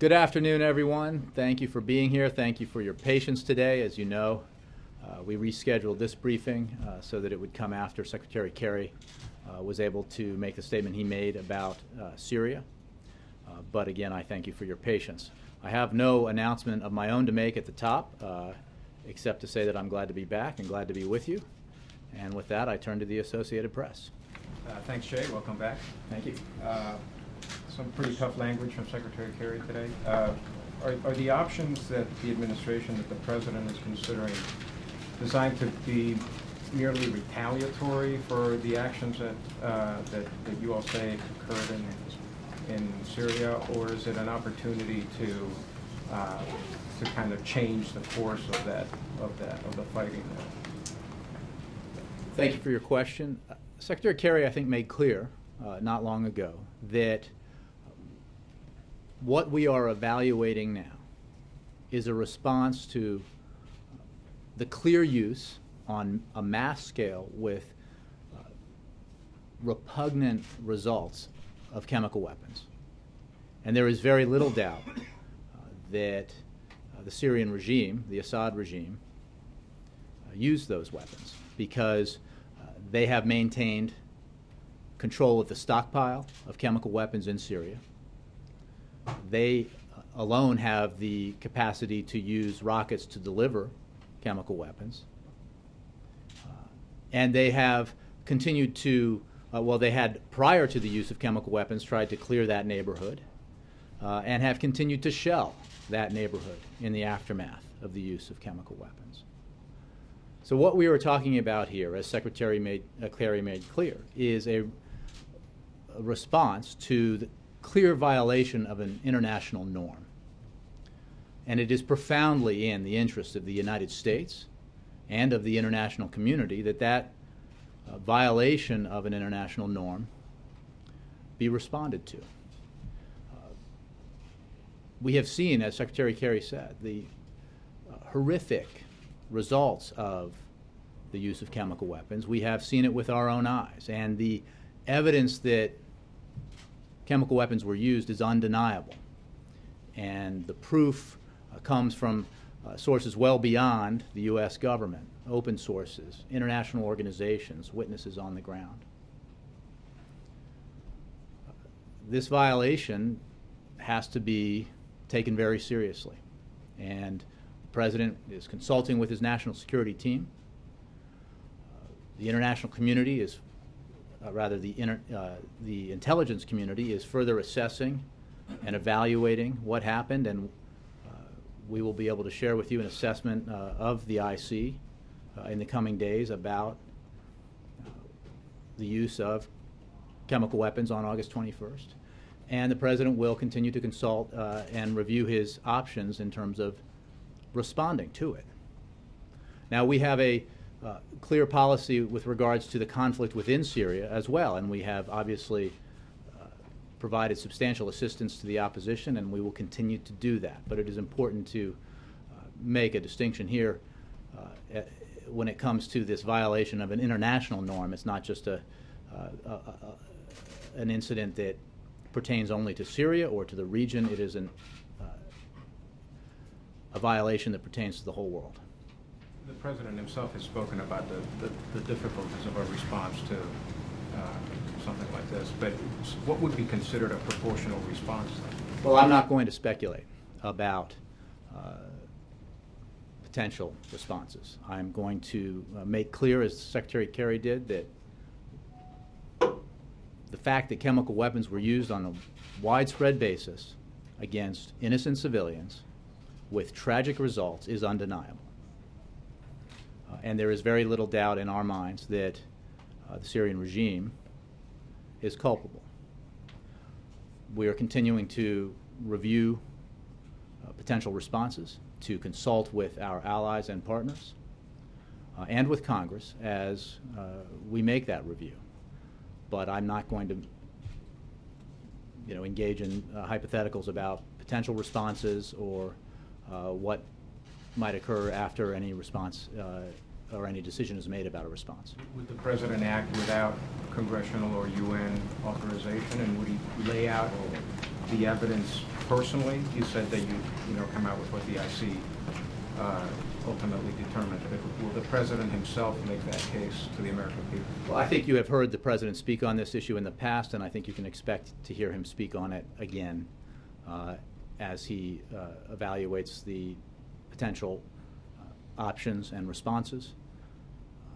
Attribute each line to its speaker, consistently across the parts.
Speaker 1: Good afternoon, everyone. Thank you for being here. Thank you for your patience today. As you know, we rescheduled this briefing so that it would come after Secretary Kerry was able to make the statement he made about Syria. But again, I thank you for your patience. I have no announcement of my own to make at the top, except to say that I'm glad to be back and glad to be with you. And with that, I turn to the Associated Press.
Speaker 2: Thanks, Jay. Welcome back.
Speaker 1: Thank you.
Speaker 2: Some pretty tough language from Secretary Kerry today. Are the options that the administration, that the President is considering, designed to be merely retaliatory for the actions that you all say occurred in Syria, or is it an opportunity to kind of change the course of the fighting there?
Speaker 1: Thank you for your question. Secretary Kerry, I think, made clear not long ago that what we are evaluating now is a response to the clear use on a mass scale with repugnant results of chemical weapons. And there is very little doubt that the Syrian regime, the Assad regime, used those weapons because they have maintained control of the stockpile of chemical weapons in Syria. They alone have the capacity to use rockets to deliver chemical weapons. And they have continued to, they had, prior to the use of chemical weapons, tried to clear that neighborhood and have continued to shell that neighborhood in the aftermath of the use of chemical weapons. So what we were talking about here, as Secretary Kerry made clear, is a response to the clear violation of an international norm. And it is profoundly in the interest of the United States and of the international community that violation of an international norm be responded to. We have seen, as Secretary Kerry said, the horrific results of the use of chemical weapons. We have seen it with our own eyes, and the evidence that chemical weapons were used is undeniable. And the proof comes from sources well beyond the U.S. government, open sources, international organizations, witnesses on the ground. This violation has to be taken very seriously, and the President is consulting with his national security team. The international community is, the intelligence community is further assessing and evaluating what happened, and we will be able to share with you an assessment of the IC in the coming days about the use of chemical weapons on August 21st. And the President will continue to consult and review his options in terms of responding to it. Now, we have a clear policy with regards to the conflict within Syria as well, and we have obviously provided substantial assistance to the opposition, and we will continue to do that. But it is important to make a distinction here when it comes to this violation of an international norm. It's not just an incident that pertains only to Syria or to the region. It is a violation that pertains to the whole world.
Speaker 2: The President himself has spoken about the difficulties of a response to something like this, but what would be considered a proportional response then?
Speaker 1: Well, I'm not going to speculate about potential responses. I'm going to make clear, as Secretary Kerry did, that the fact that chemical weapons were used on a widespread basis against innocent civilians with tragic results is undeniable. And there is very little doubt in our minds that the Syrian regime is culpable. We are continuing to review potential responses, to consult with our allies and partners, and with Congress as we make that review. But I'm not going to engage in hypotheticals about potential responses or what might occur after any response or any decision is made about a response.
Speaker 2: Would the President act without congressional or UN authorization, and would he lay out the evidence personally, you said that you come out with what the IC ultimately determined. Will the President himself make that case to the American people?
Speaker 1: Well, I think you have heard the President speak on this issue in the past, and I think you can expect to hear him speak on it again as he evaluates the potential options and responses,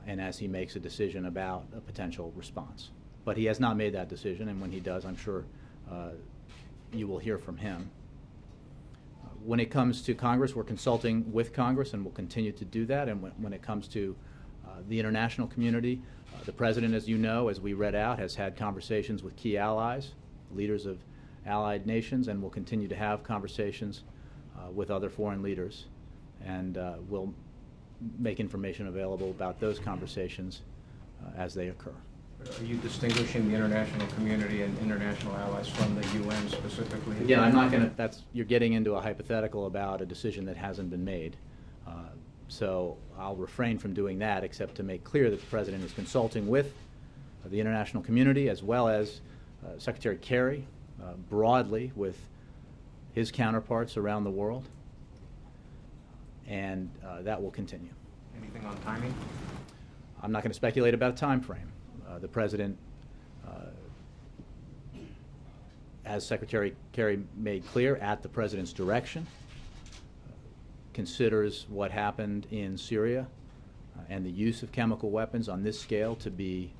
Speaker 1: and as he makes a decision about a potential response. But he has not made that decision, and when he does, I'm sure you will hear from him. When it comes to Congress, we're consulting with Congress, and we'll continue to do that. And when it comes to the international community, the President, as you know, as we read out, has had conversations with key allies, leaders of allied nations, and will continue to have conversations with other foreign leaders. And we'll make information available about those conversations as they occur.
Speaker 2: Are you distinguishing the international community and international allies from the UN specifically?
Speaker 1: Again, I'm not going to, you're getting into a hypothetical about a decision that hasn't been made. So I'll refrain from doing that, except to make clear that the President is consulting with the international community, as well as Secretary Kerry, broadly with his counterparts around the world, and that will continue.
Speaker 2: Anything on timing?
Speaker 1: I'm not going to speculate about a time frame. The President, as Secretary Kerry made clear, at the President's direction, considers what happened in Syria and the use of chemical weapons on this scale to be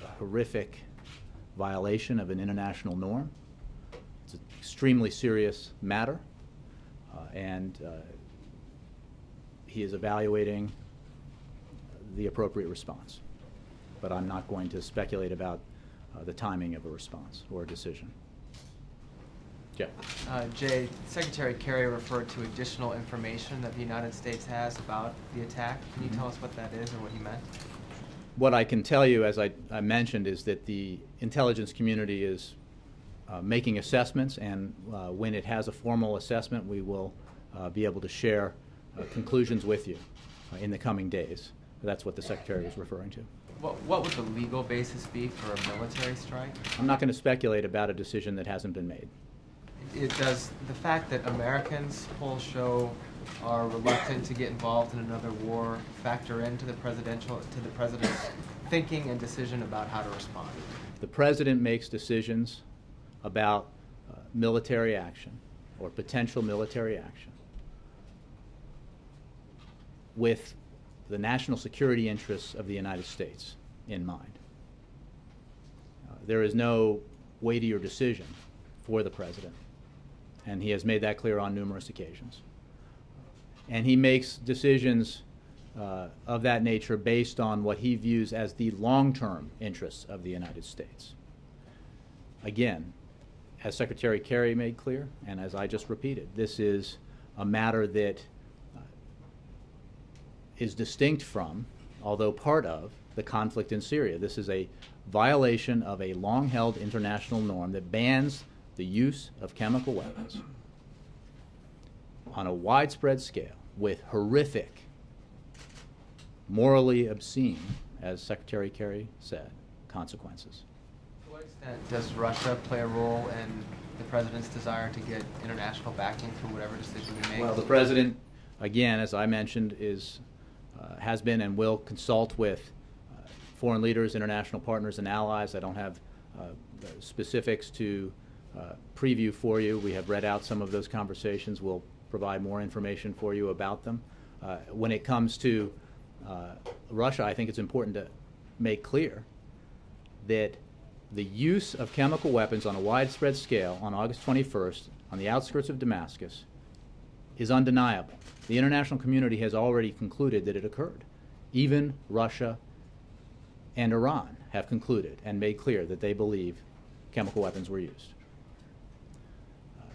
Speaker 1: a horrific violation of an international norm. It's an extremely serious matter, and he is evaluating the appropriate response. But I'm not going to speculate about the timing of a response or a decision. Jeff.
Speaker 3: Jay, Secretary Kerry referred to additional information that the United States has about the attack. Can you tell us what that is or what he meant?
Speaker 1: What I can tell you, as I mentioned, is that the intelligence community is making assessments, and when it has a formal assessment, we will be able to share conclusions with you in the coming days. That's what the Secretary was referring to.
Speaker 3: What would the legal basis be for a military strike?
Speaker 1: I'm not going to speculate about a decision that hasn't been made.
Speaker 3: Does the fact that Americans, polls show, are reluctant to get involved in another war factor into the President's thinking and decision about how to respond?
Speaker 1: The President makes decisions about military action or potential military action with the national security interests of the United States in mind. There is no weightier decision for the President, and he has made that clear on numerous occasions. And he makes decisions of that nature based on what he views as the long-term interests of the United States. Again, as Secretary Kerry made clear, and as I just repeated, this is a matter that is distinct from, although part of, the conflict in Syria. This is a violation of a long-held international norm that bans the use of chemical weapons on a widespread scale with horrific, morally obscene, as Secretary Kerry said, consequences.
Speaker 3: To what extent does Russia play a role in the President's desire to get international backing for whatever decision he makes?
Speaker 1: Well, the President, again, as I mentioned, has been and will consult with foreign leaders, international partners, and allies. I don't have specifics to preview for you. We have read out some of those conversations. We'll provide more information for you about them. When it comes to Russia, I think it's important to make clear that the use of chemical weapons on a widespread scale on August 21st on the outskirts of Damascus is undeniable. The international community has already concluded that it occurred. Even Russia and Iran have concluded and made clear that they believe chemical weapons were used.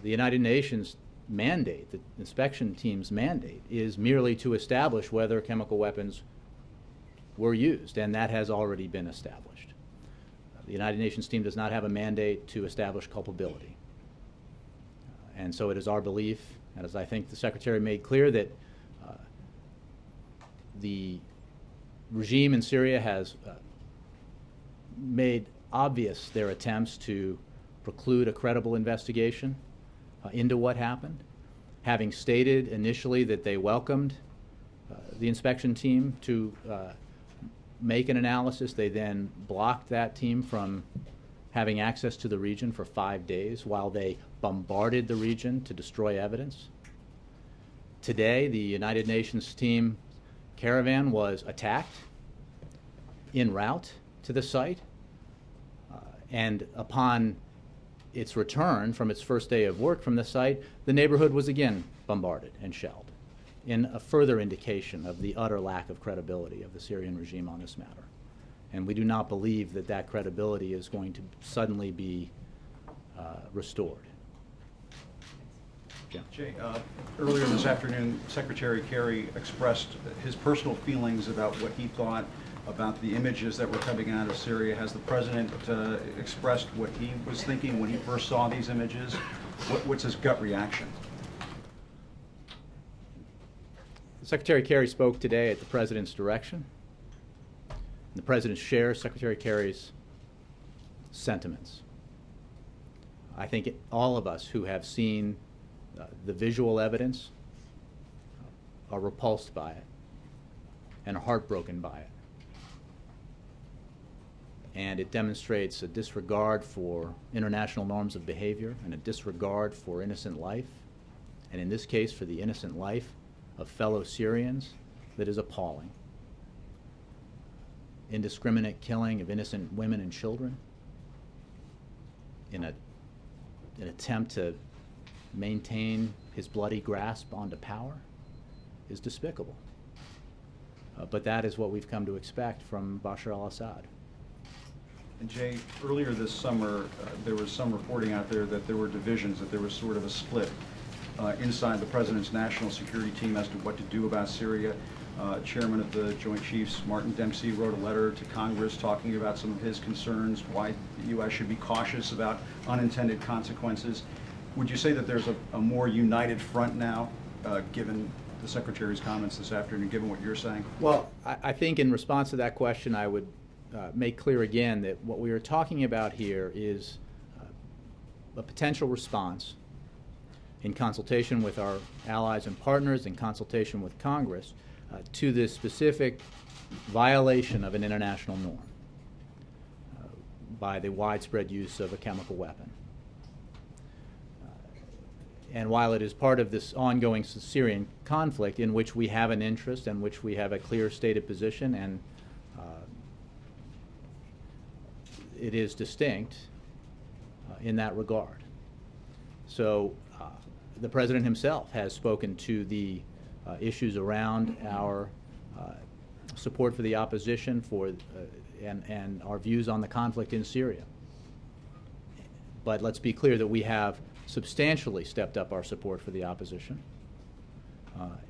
Speaker 1: The United Nations mandate, the inspection team's mandate, is merely to establish whether chemical weapons were used, and that has already been established. The United Nations team does not have a mandate to establish culpability. And so it is our belief, and as I think the Secretary made clear, that the regime in Syria has made obvious their attempts to preclude a credible investigation into what happened. Having stated initially that they welcomed the inspection team to make an analysis, they then blocked that team from having access to the region for 5 days while they bombarded the region to destroy evidence. Today, the United Nations team caravan was attacked en route to the site, and upon its return from its first day of work from the site, the neighborhood was again bombarded and shelled, in a further indication of the utter lack of credibility of the Syrian regime on this matter. And we do not believe that that credibility is going to suddenly be restored. Jim.
Speaker 4: Jay, earlier this afternoon, Secretary Kerry expressed his personal feelings about what he thought about the images that were coming out of Syria. Has the President expressed what he was thinking when he first saw these images? What's his gut reaction?
Speaker 1: Secretary Kerry spoke today at the President's direction. The President shares Secretary Kerry's sentiments. I think all of us who have seen the visual evidence are repulsed by it and are heartbroken by it. And it demonstrates a disregard for international norms of behavior and a disregard for innocent life, and in this case for the innocent life of fellow Syrians, that is appalling. Indiscriminate killing of innocent women and children in an attempt to maintain his bloody grasp onto power is despicable. But that is what we've come to expect from Bashar al-Assad.
Speaker 4: And Jay, earlier this summer, there was some reporting out there that there were divisions, that there was sort of a split inside the President's national security team as to what to do about Syria. Chairman of the Joint Chiefs, Martin Dempsey, wrote a letter to Congress talking about some of his concerns, why the U.S. should be cautious about unintended consequences. Would you say that there's a more united front now, given the Secretary's comments this afternoon, given what you're saying?
Speaker 1: Well, I think in response to that question, I would make clear again that what we are talking about here is a potential response in consultation with our allies and partners, in consultation with Congress, to this specific violation of an international norm by the widespread use of a chemical weapon. And while it is part of this ongoing Syrian conflict in which we have an interest and which we have a clear stated position, and it is distinct in that regard. So the President himself has spoken to the issues around our support for the opposition and our views on the conflict in Syria. But let's be clear that we have substantially stepped up our support for the opposition.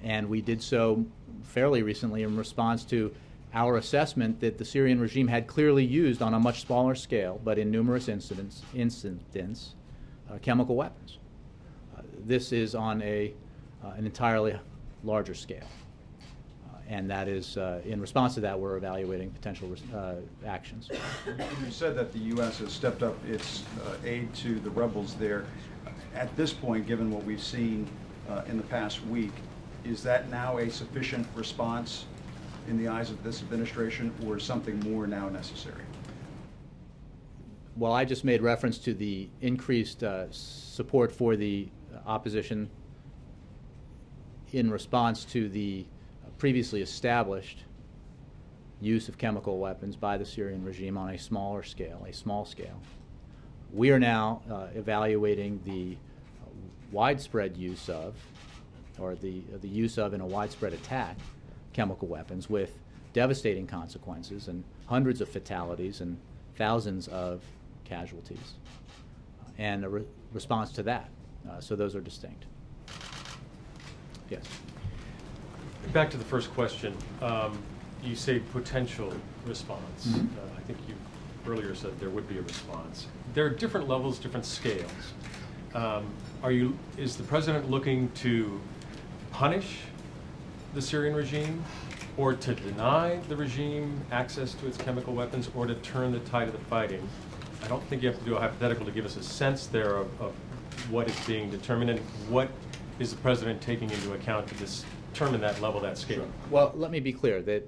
Speaker 1: And we did so fairly recently in response to our assessment that the Syrian regime had clearly used on a much smaller scale, but in numerous incidents, chemical weapons. This is on an entirely larger scale. And that is, in response to that, we're evaluating potential actions.
Speaker 4: You said that the U.S. has stepped up its aid to the rebels there. At this point, given what we've seen in the past week, is that now a sufficient response in the eyes of this administration, or is something more now necessary?
Speaker 1: Well, I just made reference to the increased support for the opposition in response to the previously established use of chemical weapons by the Syrian regime on a small scale. We are now evaluating the widespread use of, or the use of in a widespread attack, chemical weapons with devastating consequences and hundreds of fatalities and thousands of casualties, and a response to that. So those are distinct. Yes.
Speaker 5: Back to the first question. You say potential response.
Speaker 1: Mm-hmm.
Speaker 5: I think you earlier said there would be a response. There are different levels, different scales. Is the President looking to punish the Syrian regime, or to deny the regime access to its chemical weapons, or to turn the tide of the fighting I don't think you have to do a hypothetical to give us a sense there of what is being determined, and what is the president taking into account to determine that level, that scale?
Speaker 1: Sure. Well, let me be clear that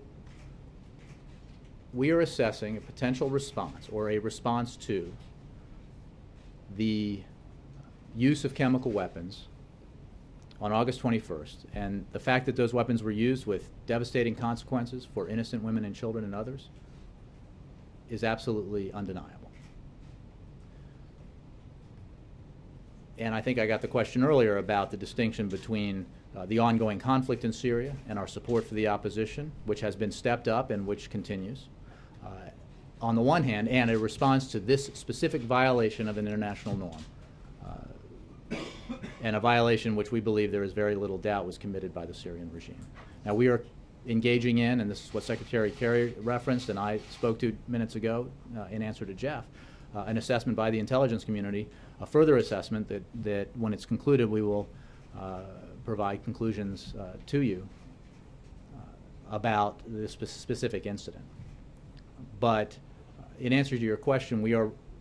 Speaker 1: we are assessing a potential response or a response to the use of chemical weapons on August 21st, and the fact that those weapons were used with devastating consequences for innocent women and children and others is absolutely undeniable. And I think I got the question earlier about the distinction between the ongoing conflict in Syria and our support for the opposition, which has been stepped up and which continues, on the one hand, and a response to this specific violation of an international norm, and a violation which we believe there is very little doubt was committed by the Syrian regime. Now, we are engaging in, and this is what Secretary Kerry referenced and I spoke to minutes ago in answer to Jeff, an assessment by the intelligence community, a further assessment that when it's concluded we will provide conclusions to you about this specific incident. But in answer to your question,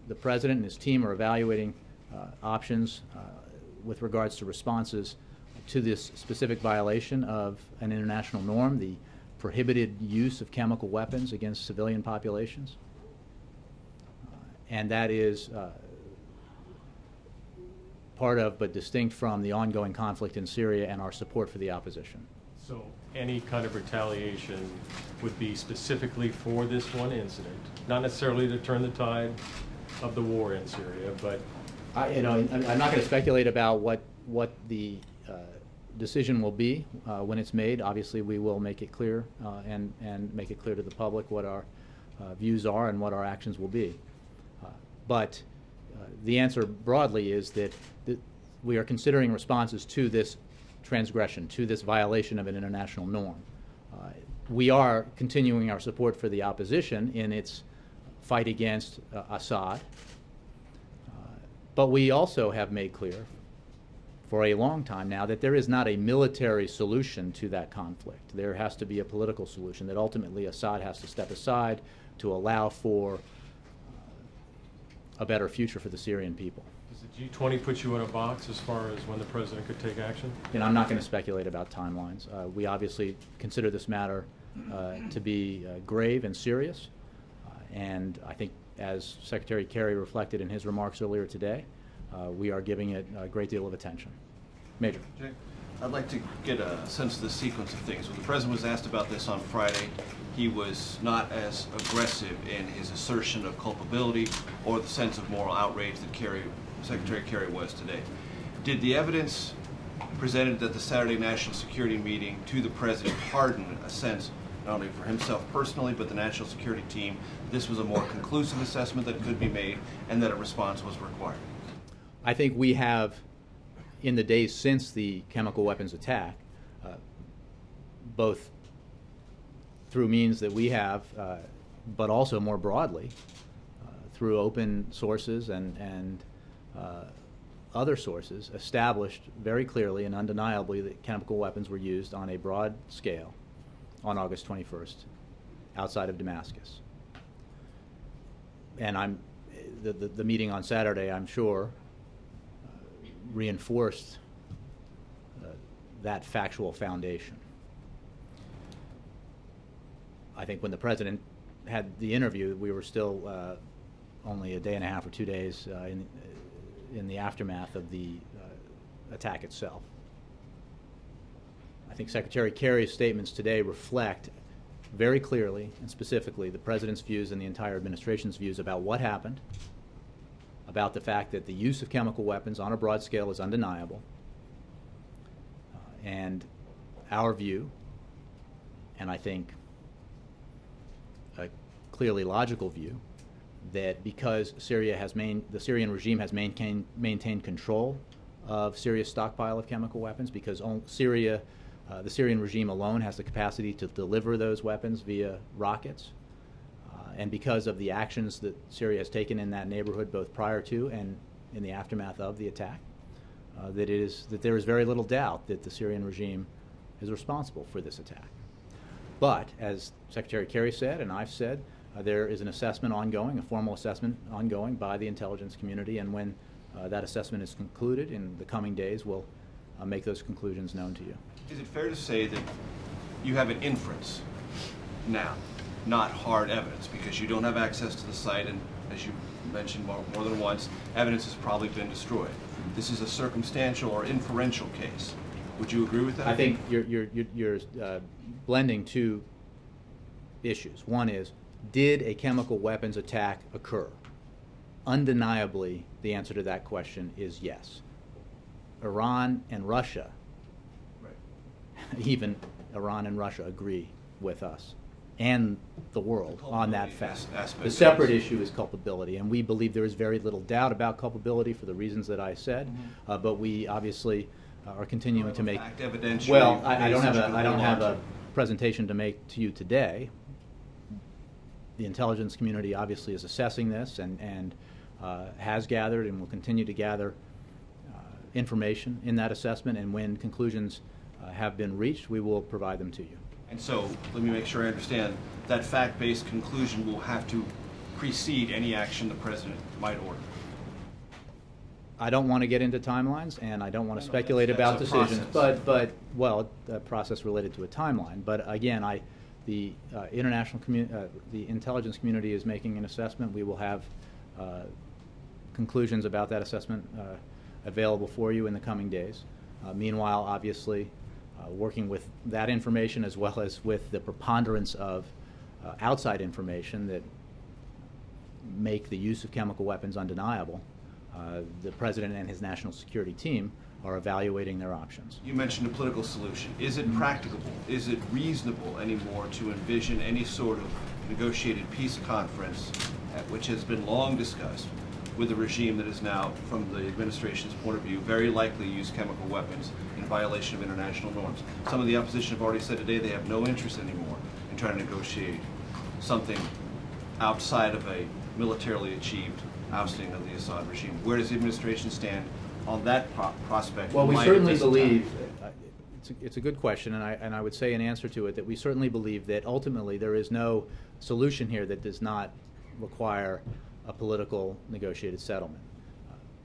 Speaker 1: the President and his team are evaluating options with regards to responses to this specific violation of an international norm, the prohibited use of chemical weapons against civilian populations. And that is part of but distinct from the ongoing conflict in Syria and our support for the opposition.
Speaker 5: So any kind of retaliation would be specifically for this one incident, not necessarily to turn the tide of the war in Syria, but...
Speaker 1: I'm not going to speculate about what the decision will be when it's made. Obviously, we will make it clear and make it clear to the public what our views are and what our actions will be. But the answer broadly is that we are considering responses to this transgression, to this violation of an international norm. We are continuing our support for the opposition in its fight against Assad, but we also have made clear for a long time now that there is not a military solution to that conflict. There has to be a political solution, that ultimately Assad has to step aside to allow for a better future for the Syrian people.
Speaker 5: Does the G20 put you in a box as far as when the president could take action?
Speaker 1: And I'm not going to speculate about timelines. We obviously consider this matter to be grave and serious, and I think as Secretary Kerry reflected in his remarks earlier today, we are giving it a great deal of attention. Major.
Speaker 6: Jay, I'd like to get a sense of the sequence of things. When the President was asked about this on Friday, he was not as aggressive in his assertion of culpability or the sense of moral outrage that Secretary Kerry was today. Did the evidence presented at the Saturday National Security meeting to the President harden a sense, not only for himself personally, but the national security team, this was a more conclusive assessment that could be made and that a response was required?
Speaker 1: I think we have, in the days since the chemical weapons attack, both through means that we have, but also more broadly, through open sources and other sources, established very clearly and undeniably that chemical weapons were used on a broad scale on August 21st outside of Damascus. And the meeting on Saturday, I'm sure, reinforced that factual foundation. I think when the President had the interview, we were still only a day and a half or 2 days in the aftermath of the attack itself. I think Secretary Kerry's statements today reflect very clearly and specifically the President's views and the entire administration's views about what happened, about the fact that the use of chemical weapons on a broad scale is undeniable, and our view, and I think a clearly logical view, that because the Syrian regime has maintained control of Syria's stockpile of chemical weapons, because the Syrian regime alone has the capacity to deliver those weapons via rockets, and because of the actions that Syria has taken in that neighborhood both prior to and in the aftermath of the attack, that there is very little doubt that the Syrian regime is responsible for this attack. But, as Secretary Kerry said and I've said, There is an assessment ongoing, a formal assessment ongoing by the intelligence community, and when that assessment is concluded in the coming days, we'll make those conclusions known to you.
Speaker 6: Is it fair to say that you have an inference now, not hard evidence, because you don't have access to the site, and as you mentioned more than once, evidence has probably been destroyed? This is a circumstantial or inferential case. Would you agree with that?
Speaker 1: I think you're blending two issues. One is, did a chemical weapons attack occur? Undeniably, the answer to that question is yes. Iran and Russia, even Iran and Russia, agree with us and the world on that fact. The separate issue is culpability, and we believe there is very little doubt about culpability for the reasons that I said, but we obviously are continuing to make. Well, I don't have a presentation to make to you today. The intelligence community obviously is assessing this and has gathered and will continue to gather information in that assessment, and when conclusions have been reached, we will provide them to you.
Speaker 6: And so, let me make sure I understand, that fact-based conclusion will have to precede any action the President might order.
Speaker 1: I don't want to get into timelines, and I don't want to speculate about
Speaker 6: that's
Speaker 1: decisions,
Speaker 6: process.
Speaker 1: well, a process related to a timeline. But again, the intelligence community is making an assessment. We will have conclusions about that assessment available for you in the coming days. Meanwhile, obviously, working with that information as well as with the preponderance of outside information that make the use of chemical weapons undeniable, the President and his national security team are evaluating their options.
Speaker 6: You mentioned a political solution. Is it practicable? Is it reasonable anymore to envision any sort of negotiated peace conference, which has been long discussed, with a regime that is now, from the administration's point of view, very likely use chemical weapons in violation of international norms? Some of the opposition have already said today they have no interest anymore in trying to negotiate something outside of a militarily achieved ousting of the Assad regime. Where does the administration stand on that prospect?
Speaker 1: Well, we certainly believe, it's a good question, and I would say in answer to it that we certainly believe that ultimately there is no solution here that does not require a political negotiated settlement.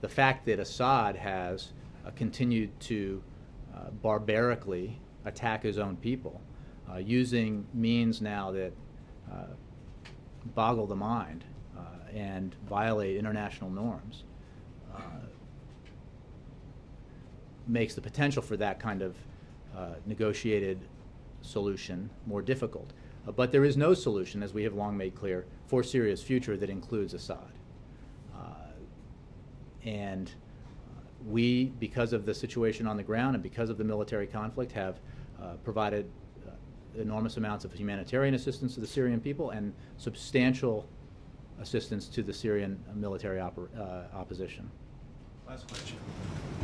Speaker 1: The fact that Assad has continued to barbarically attack his own people using means now that boggle the mind and violate international norms makes the potential for that kind of negotiated solution more difficult. But there is no solution, as we have long made clear, for Syria's future that includes Assad. And we, because of the situation on the ground and because of the military conflict, have provided enormous amounts of humanitarian assistance to the Syrian people and substantial assistance to the Syrian military opposition.
Speaker 6: Last question.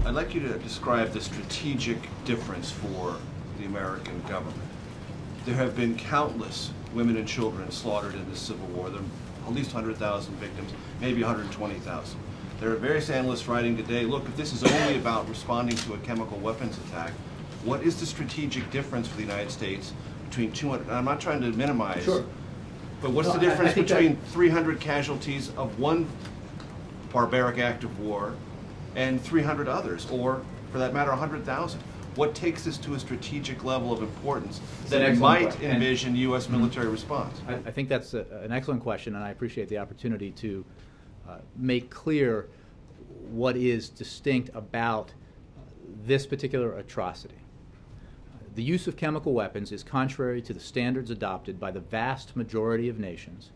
Speaker 6: I'd like you to describe the strategic difference for the American government. There have been countless women and children slaughtered in this civil war. There are at least 100,000 victims, maybe 120,000. There are various analysts writing today, look, if this is only about responding to a chemical weapons attack, what is the strategic difference for the United States between 200, and I'm not trying to minimize,
Speaker 1: Sure.
Speaker 6: but what's the difference between 300 casualties of one barbaric act of war and 300 others, or for that matter, 100,000? What takes us to a strategic level of importance that might envision U.S. military response?
Speaker 1: I think that's an excellent question, and I appreciate the opportunity to make clear what is distinct about this particular atrocity. The use of chemical weapons is contrary to the standards adopted by the vast majority of nations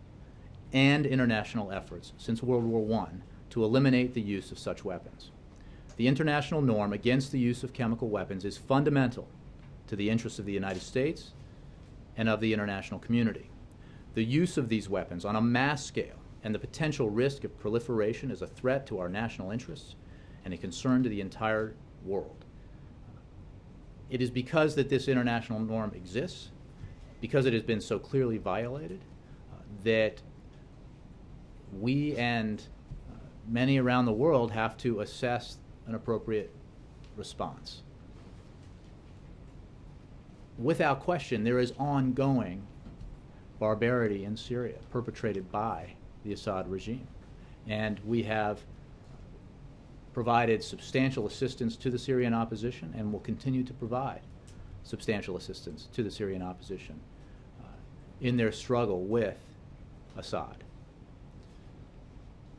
Speaker 1: and international efforts since World War I to eliminate the use of such weapons. The international norm against the use of chemical weapons is fundamental to the interests of the United States and of the international community. The use of these weapons on a mass scale and the potential risk of proliferation is a threat to our national interests and a concern to the entire world. It is because that this international norm exists, because it has been so clearly violated, that we and many around the world have to assess an appropriate response. Without question, there is ongoing barbarity in Syria perpetrated by the Assad regime. And we have provided substantial assistance to the Syrian opposition and will continue to provide substantial assistance to the Syrian opposition in their struggle with Assad.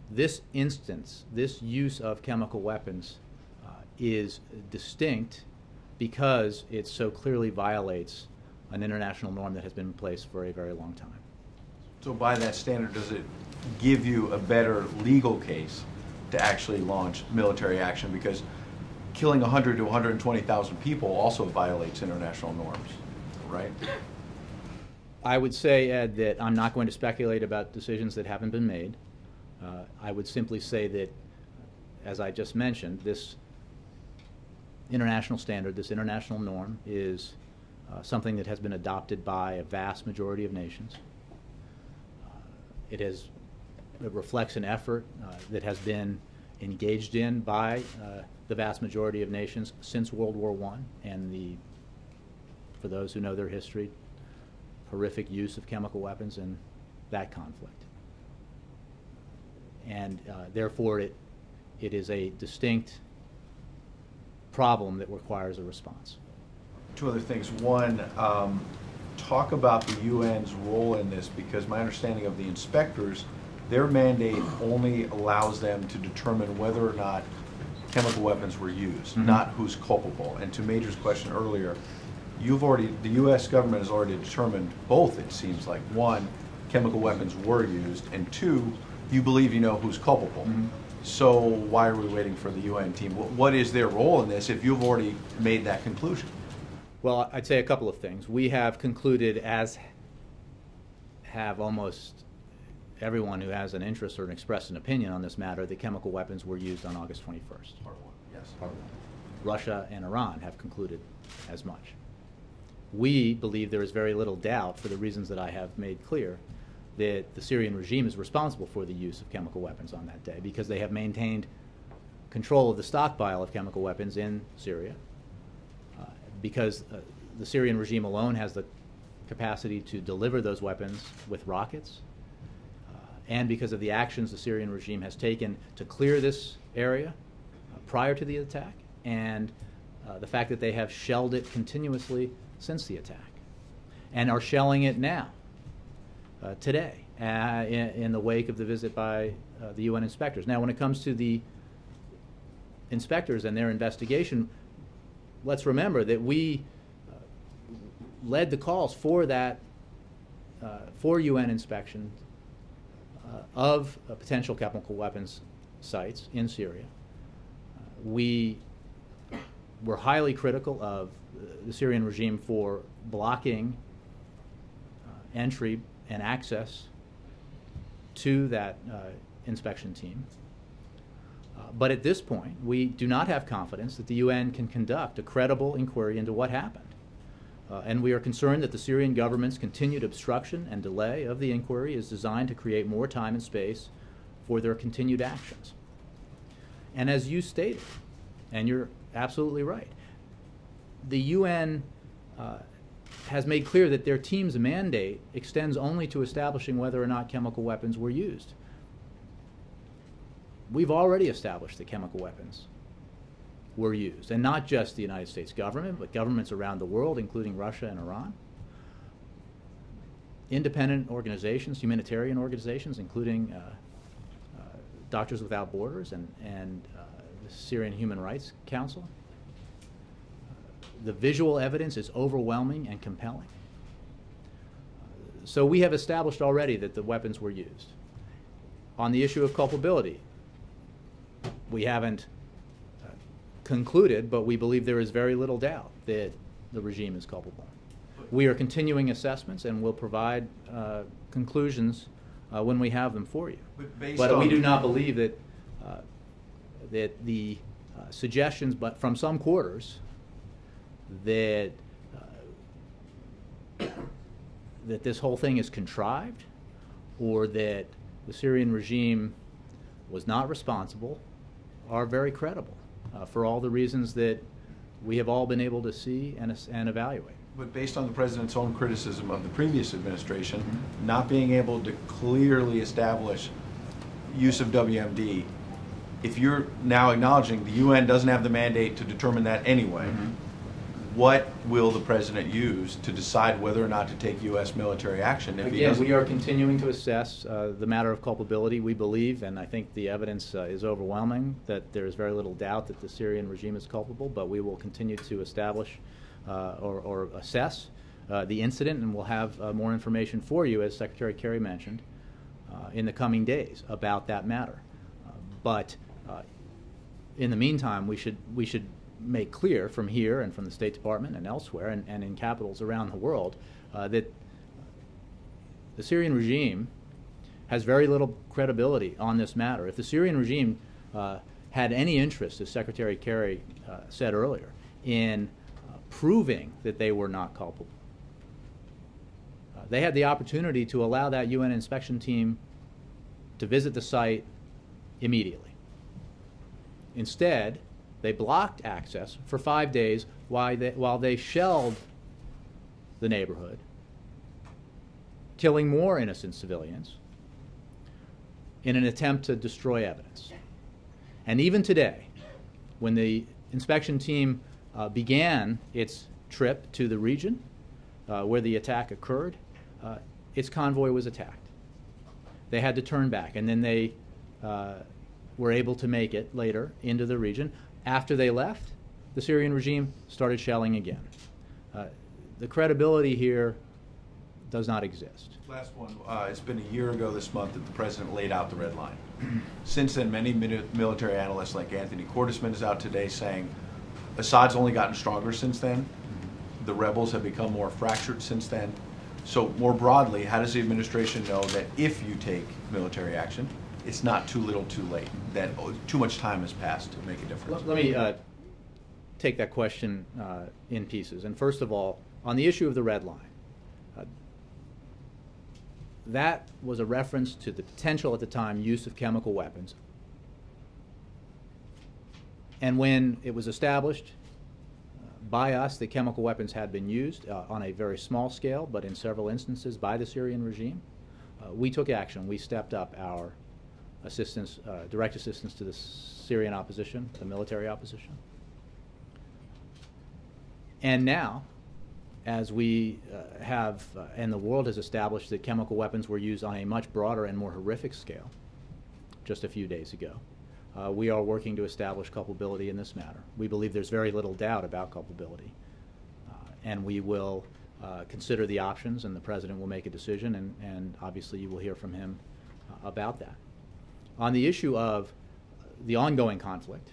Speaker 1: This instance, this use of chemical weapons is distinct because it so clearly violates an international norm that has been in place for a very long time.
Speaker 7: So by that standard, does it give you a better legal case to actually launch military action? Because killing 100 to 120,000 people also violates international norms, right?
Speaker 1: I would say, Ed, that I'm not going to speculate about decisions that haven't been made. I would simply say that, as I just mentioned, this international standard, this international norm, is something that has been adopted by a vast majority of nations. It reflects an effort that has been engaged in by the vast majority of nations since World War I, and for those who know their history, horrific use of chemical weapons in that conflict. And therefore it is a distinct problem that requires a response.
Speaker 7: Two other things. One, talk about the UN's role in this, because my understanding of the inspectors, their mandate only allows them to determine whether or not chemical weapons were used, not who's culpable. And to Major's question earlier, the U.S. government has already determined both, it seems like. One, chemical weapons were used, and two, you believe you know who's culpable. So why are we waiting for the UN team? What is their role in this if you've already made that conclusion?
Speaker 1: Well, I'd say a couple of things. We have concluded, as have almost everyone who has an interest or expressed an opinion on this matter, that chemical weapons were used on August 21st.
Speaker 7: Part one, yes.
Speaker 1: Russia and Iran have concluded as much. We believe there is very little doubt, for the reasons that I have made clear, that the Syrian regime is responsible for the use of chemical weapons on that day, because they have maintained control of the stockpile of chemical weapons in Syria, because the Syrian regime alone has the capacity to deliver those weapons with rockets, and because of the actions the Syrian regime has taken to clear this area prior to the attack, and the fact that they have shelled it continuously since the attack, and are shelling it now, today, in the wake of the visit by the UN inspectors. Now, when it comes to the inspectors and their investigation, let's remember that we led the calls for that, for UN inspection of potential chemical weapons sites in Syria. We were highly critical of the Syrian regime for blocking entry and access to that inspection team. But at this point, we do not have confidence that the UN can conduct a credible inquiry into what happened. And we are concerned that the Syrian government's continued obstruction and delay of the inquiry is designed to create more time and space for their continued actions. And as you stated, and you're absolutely right, the UN has made clear that their team's mandate extends only to establishing whether or not chemical weapons were used. We've already established that chemical weapons were used, and not just the United States government, but governments around the world, including Russia and Iran. Independent organizations, humanitarian organizations, including Doctors Without Borders and the Syrian Human Rights Council. The visual evidence is overwhelming and compelling. So we have established already that the weapons were used. On the issue of culpability, we haven't concluded, but we believe there is very little doubt that the regime is culpable. We are continuing assessments and will provide conclusions when we have them for you. But we do not believe that that the suggestions, but from some quarters, that that this whole thing is contrived, or that the Syrian regime was not responsible, are very credible for all the reasons that we have all been able to see and evaluate.
Speaker 7: But based on the president's own criticism of the previous administration, not being able to clearly establish use of WMD, if you're now acknowledging the UN doesn't have the mandate to determine that anyway, what will the president use to decide whether or not to take U.S. military action? If he
Speaker 1: Again,
Speaker 7: doesn't?
Speaker 1: we are continuing to assess the matter of culpability. We believe, and I think the evidence is overwhelming, that there is very little doubt that the Syrian regime is culpable, but we will continue to establish or assess the incident, and we'll have more information for you, as Secretary Kerry mentioned, in the coming days about that matter. But in the meantime, we should make clear from here and from the State Department and elsewhere and in capitals around the world that the Syrian regime has very little credibility on this matter. If the Syrian regime had any interest, as Secretary Kerry said earlier, in proving that they were not culpable, they had the opportunity to allow that UN inspection team to visit the site immediately. Instead, they blocked access for 5 days while they shelled the neighborhood, killing more innocent civilians in an attempt to destroy evidence. And even today, when the inspection team began its trip to the region where the attack occurred, its convoy was attacked. They had to turn back, and then they were able to make it later into the region. After they left, the Syrian regime started shelling again. The credibility here does not exist.
Speaker 7: Last one. It's been a year ago this month that the president laid out the red line. Since then, many military analysts like Anthony Cordesman is out today saying Assad's only gotten stronger since then. The rebels have become more fractured since then. So more broadly, how does the administration know that if you take military action, it's not too little too late, that too much time has passed to make a difference?
Speaker 1: Let me take that question in pieces. And first of all, on the issue of the red line, that was a reference to the potential at the time use of chemical weapons. And when it was established by us that chemical weapons had been used on a very small scale, but in several instances by the Syrian regime, we took action. We stepped up our assistance, direct assistance to the Syrian opposition, the military opposition. And now, as we have, and the world has established that chemical weapons were used on a much broader and more horrific scale just a few days ago, we are working to establish culpability in this matter. We believe there's very little doubt about culpability. And we will consider the options, and the President will make a decision, and obviously you will hear from him about that. On the issue of the ongoing conflict,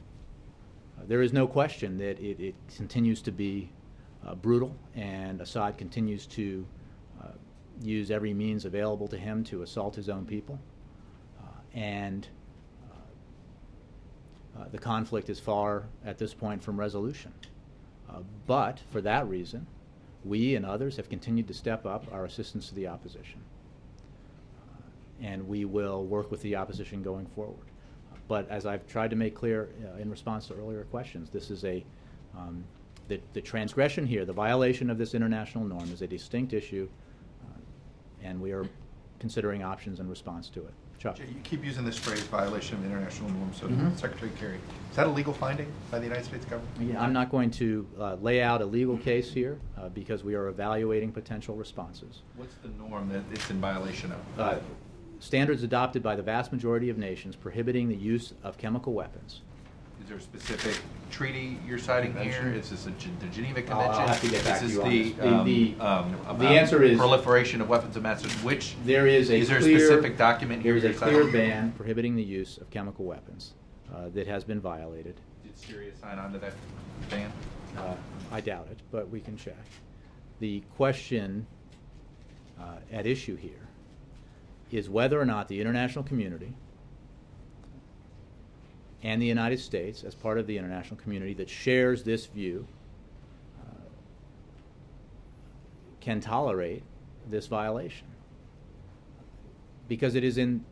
Speaker 1: there is no question that it continues to be brutal, and Assad continues to use every means available to him to assault his own people. The conflict is far, at this point, from resolution. But for that reason, we and others have continued to step up our assistance to the opposition. And we will work with the opposition going forward. But as I've tried to make clear in response to earlier questions, this is the transgression here, the violation of this international norm, is a distinct issue, and we are considering options in response to it. Chuck.
Speaker 8: Jay, you keep using this phrase, violation of international norms. So, Secretary Kerry, is that a legal finding by the United States government?
Speaker 1: Yeah, I'm not going to lay out a legal case here because we are evaluating potential responses.
Speaker 8: What's the norm that it's in violation of?
Speaker 1: Standards adopted by the vast majority of nations prohibiting the use of chemical weapons.
Speaker 8: Is there a specific treaty you're citing here? Is this the Geneva Convention?
Speaker 1: I'll have to get back
Speaker 8: is
Speaker 1: to
Speaker 8: this
Speaker 1: you on this.
Speaker 8: about
Speaker 1: The answer is
Speaker 8: proliferation of weapons of mass destruction.
Speaker 1: there is a
Speaker 8: there
Speaker 1: clear,
Speaker 8: a specific document here?
Speaker 1: There is a clear ban prohibiting the use of chemical weapons that has been violated.
Speaker 8: Did Syria sign on to that ban?
Speaker 1: I doubt it, but we can check. The question at issue here is whether or not the international community and the United States, as part of the international community that shares this view, can tolerate this violation. Because it is in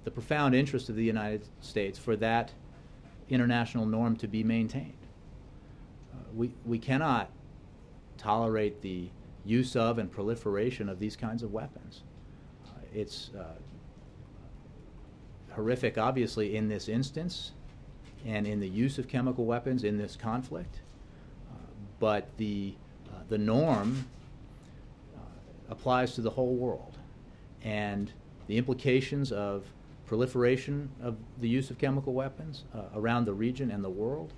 Speaker 1: the profound interest of the United States for that international norm to be maintained. We cannot tolerate the use of and proliferation of these kinds of weapons. It's horrific, obviously, in this instance and in the use of chemical weapons in this conflict, but the norm applies to the whole world, and the implications of proliferation of the use of chemical weapons around the region and the world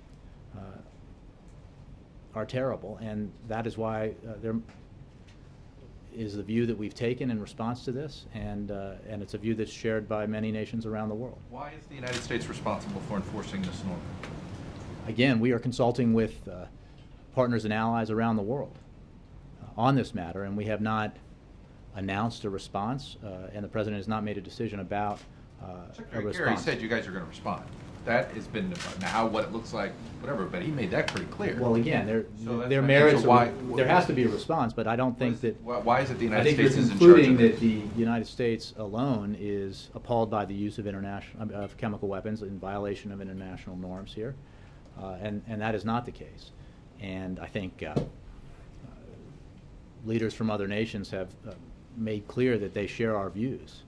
Speaker 1: are terrible, and that is why there is the view that we've taken in response to this, and it's a view that's shared by many nations around the world.
Speaker 8: Why is the United States responsible for enforcing this norm?
Speaker 1: Again, we are consulting with partners and allies around the world on this matter, and we have not announced a response, and the President has not made a decision about a
Speaker 8: Secretary Kerry
Speaker 1: response.
Speaker 8: said you guys are going to respond. That has been, now what it looks like, whatever, but he made that pretty clear.
Speaker 1: Well, again,
Speaker 8: So that's
Speaker 1: there
Speaker 8: my
Speaker 1: merits.
Speaker 8: answer. Why-
Speaker 1: There has to be a response, but I don't think that.
Speaker 8: Why is it the
Speaker 1: I
Speaker 8: United
Speaker 1: think
Speaker 8: States
Speaker 1: you're
Speaker 8: is in charge
Speaker 1: concluding
Speaker 8: of
Speaker 1: that
Speaker 8: it?
Speaker 1: the United States alone is appalled by the use of of chemical weapons in violation of international norms here, and that is not the case. And I think leaders from other nations have made clear that they share our views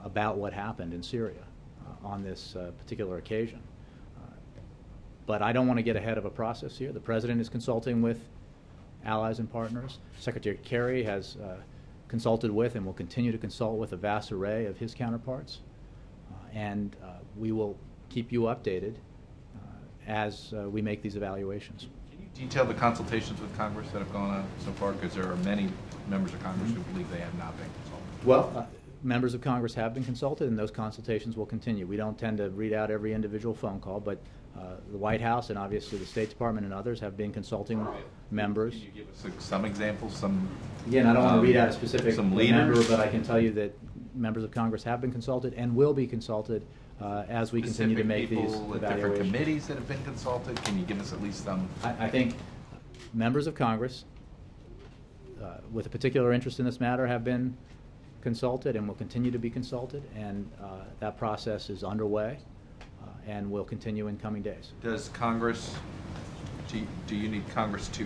Speaker 1: about what happened in Syria on this particular occasion. But I don't want to get ahead of a process here. The President is consulting with allies and partners. Secretary Kerry has consulted with and will continue to consult with a vast array of his counterparts. And we will keep you updated as we make these evaluations.
Speaker 8: Can you detail the consultations with Congress that have gone on so far? Because there are many members of Congress who believe they have not been consulted.
Speaker 1: Well, members of Congress have been consulted, and those consultations will continue. We don't tend to read out every individual phone call, but the White House and obviously the State Department and others have been consulting members.
Speaker 8: Can you give us some examples, some...
Speaker 1: Again, I don't want to read out a specific
Speaker 8: some
Speaker 1: member,
Speaker 8: leaders?
Speaker 1: but I can tell you that members of Congress have been consulted and will be consulted as we continue to make these
Speaker 8: Specific people at different
Speaker 1: evaluations.
Speaker 8: committees that have been consulted? Can you give us at least some?
Speaker 1: I think members of Congress with a particular interest in this matter have been consulted and will continue to be consulted, and that process is underway and will continue in coming days.
Speaker 8: Does Congress, do you need Congress to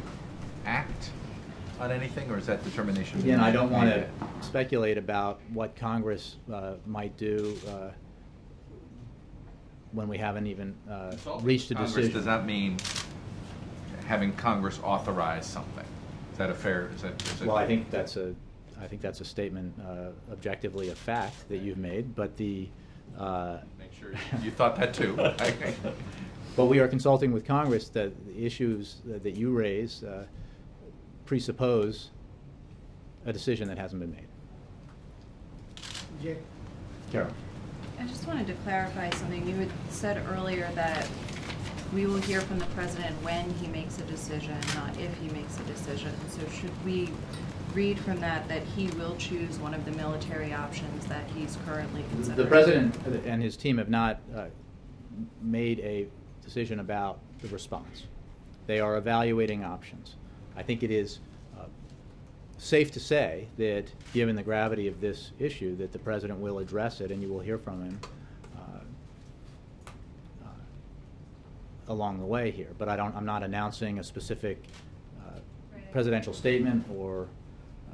Speaker 8: act on anything, or is that determination?
Speaker 1: Again, I don't want
Speaker 8: made
Speaker 1: to
Speaker 8: yet?
Speaker 1: speculate about what Congress might do when we haven't even reached a
Speaker 8: Congress
Speaker 1: decision.
Speaker 8: does not mean having Congress authorize something. Is that a fair, is that?
Speaker 1: Well, I think that's a statement objectively a fact that you've made, but the
Speaker 8: Make sure you thought that too.
Speaker 1: but we are consulting with Congress that the issues that you raise presuppose a decision that hasn't been made. Carol.
Speaker 9: I just wanted to clarify something. You had said earlier that we will hear from the President when he makes a decision, not if he makes a decision. So should we read from that that he will choose one of the military options that he's currently considering?
Speaker 1: The President and his team have not made a decision about the response. They are evaluating options. I think it is safe to say that, given the gravity of this issue, that the President will address it, and you will hear from him along the way here. But I'm not announcing a specific presidential statement or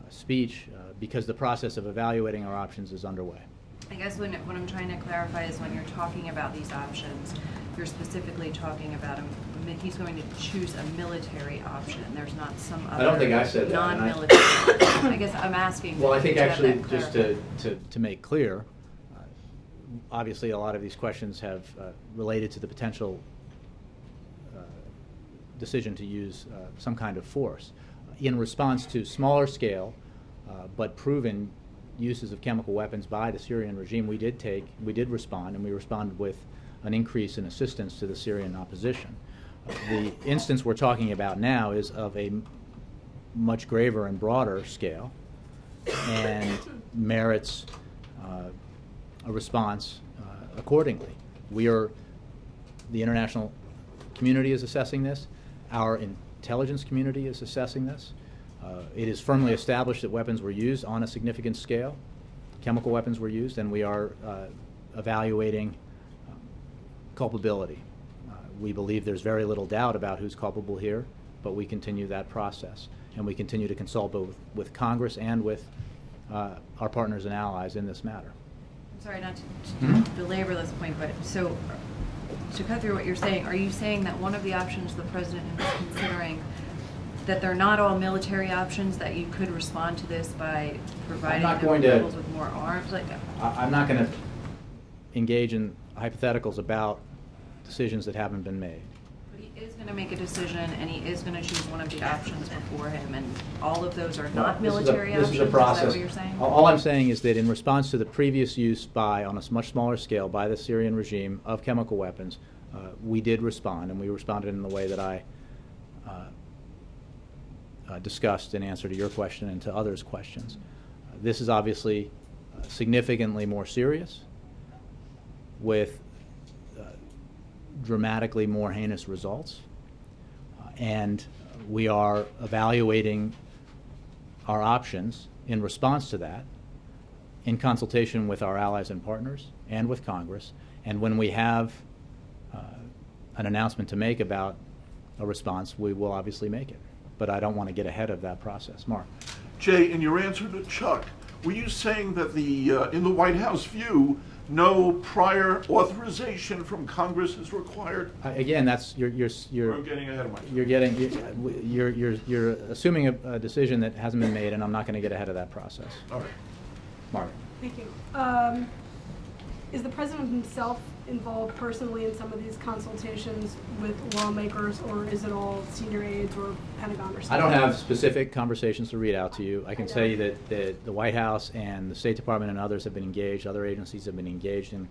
Speaker 1: speech because the process of evaluating our options is underway.
Speaker 9: I guess what I'm trying to clarify is when you're talking about these options, you're specifically talking about he's going to choose a military option. There's not some other
Speaker 1: I don't think I said that.
Speaker 9: non-military option. I guess I'm asking.
Speaker 1: Well, I think
Speaker 9: to have
Speaker 1: actually,
Speaker 9: that
Speaker 1: just
Speaker 9: clarified.
Speaker 1: to make clear, obviously a lot of these questions have related to the potential decision to use some kind of force. In response to smaller scale but proven uses of chemical weapons by the Syrian regime, we did respond, and we responded with an increase in assistance to the Syrian opposition. The instance we're talking about now is of a much graver and broader scale and merits a response accordingly. The international community is assessing this. Our intelligence community is assessing this. It is firmly established that weapons were used on a significant scale. Chemical weapons were used, and we are evaluating culpability. We believe there's very little doubt about who's culpable here, but we continue that process, and we continue to consult both with Congress and with our partners and allies in this matter.
Speaker 9: I'm sorry not to belabor this point, but so to cut through what you're saying, are you saying that one of the options the president is considering, that they're not all military options, that you could respond to this by providing them rebels with more arms? Like,
Speaker 1: I'm not going to engage in hypotheticals about decisions that haven't been made.
Speaker 9: but he is going to make a decision, and he is going to choose one of the options before him, and all of those are not military options?
Speaker 1: This is a process.
Speaker 9: Is that what you're saying?
Speaker 1: All I'm saying is that in response to the previous use on a much smaller scale by the Syrian regime of chemical weapons, we did respond, and we responded in the way that I discussed in answer to your question and to others' questions. This is obviously significantly more serious, with dramatically more heinous results, and we are evaluating our options in response to that in consultation with our allies and partners and with Congress. And when we have an announcement to make about a response, we will obviously make it. But I don't want to get ahead of that process. Mark.
Speaker 10: Jay, in your answer to Chuck, were you saying that in the White House view, no prior authorization from Congress is required?
Speaker 1: Again, that's you're
Speaker 10: I'm getting ahead of myself.
Speaker 1: You're assuming a decision that hasn't been made, and I'm not going to get ahead of that process.
Speaker 10: All right.
Speaker 1: Mark.
Speaker 11: Thank you. Is the president himself involved personally in some of these consultations with lawmakers, or is it all senior aides or Pentagon or something?
Speaker 1: I don't have specific conversations to read out to you. I can tell you that the White House and the State Department and others have been engaged, other agencies have been engaged in